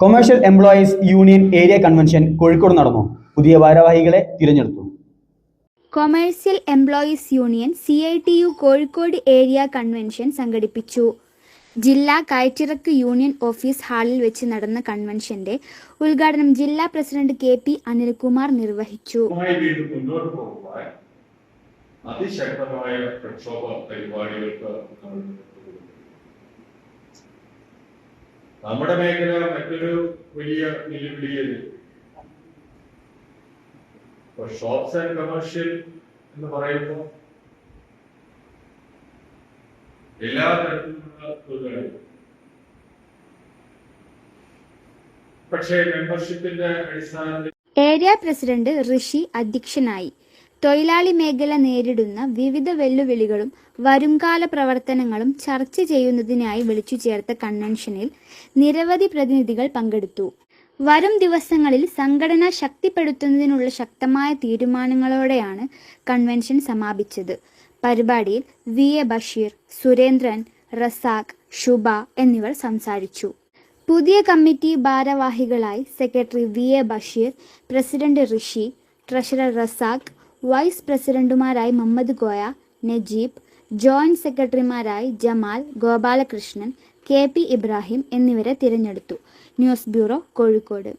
Commercial employees union area convention Kozhikode നടന്നു. പുതിയ ഭാരവാഹികളെ തിരഞ്ഞെടുത്തു. Commercial employees union CITU Kozhikode area convention സംഘടിപ്പിച്ചു. ജില്ലാ കയറ്റിറക്ക് യൂണിയൻ ഓഫീസ് ഹാളിൽ വെച്ച് നടന്ന കൺവെൻഷന്റെ ഉദ്ഘാടനം ജില്ലാ പ്രസിഡന്റ് KP അനിൽകുമാർ നിർവഹിച്ചു. അതിശക്തമായ പ്രക്ഷോഭ പരിപാടികൾക്ക് നമ്മുടെ മേഖല മറ്റൊരു വലിയ വെല്ലുവിളിയിൽ ഷോപ്സ് ആൻഡ് കമേഴ്ഷ്യൽ എന്ന് പറയുമ്പോൾ എല്ലാ തരത്തിലുള്ള തൊഴിലാളികൾ, പക്ഷേ മെമ്പർഷിപ്പിന്റെ അടിസ്ഥാനത്തിൽ ഏരിയ പ്രസിഡന്റ് ഋഷി അധ്യക്ഷനായി. തൊഴിലാളി മേഖല നേരിടുന്ന വിവിധ വെല്ലുവിളികളും വരുംകാല പ്രവർത്തനങ്ങളും ചർച്ച ചെയ്യുന്നതിനായി വിളിച്ചു ചേർത്ത കൺവെൻഷനിൽ നിരവധി പ്രതിനിധികൾ പങ്കെടുത്തു. വരും ദിവസങ്ങളിൽ സംഘടന ശക്തിപ്പെടുത്തുന്നതിനുള്ള ശക്തമായ തീരുമാനങ്ങളോടെയാണ് കൺവെൻഷൻ സമാപിച്ചത്. പരിപാടിയിൽ VA ബഷീർ, സുരേന്ദ്രൻ, റസാഖ്, ശുഭ എന്നിവർ സംസാരിച്ചു. പുതിയ കമ്മിറ്റി ഭാരവാഹികളായി secretary VA Basheer, president Rishi, treasurer Razak, vice പ്രസിഡന്റുമാരായി മുഹമ്മദ് കോയ, നജീബ്, ജോയിന്റ് സെക്രട്ടറിമാരായി ജമാൽ, ഗോപാലകൃഷ്ണൻ, KP ഇബ്രാഹിം എന്നിവരെ തിരഞ്ഞെടുത്തു. News bureau, Kozhikode.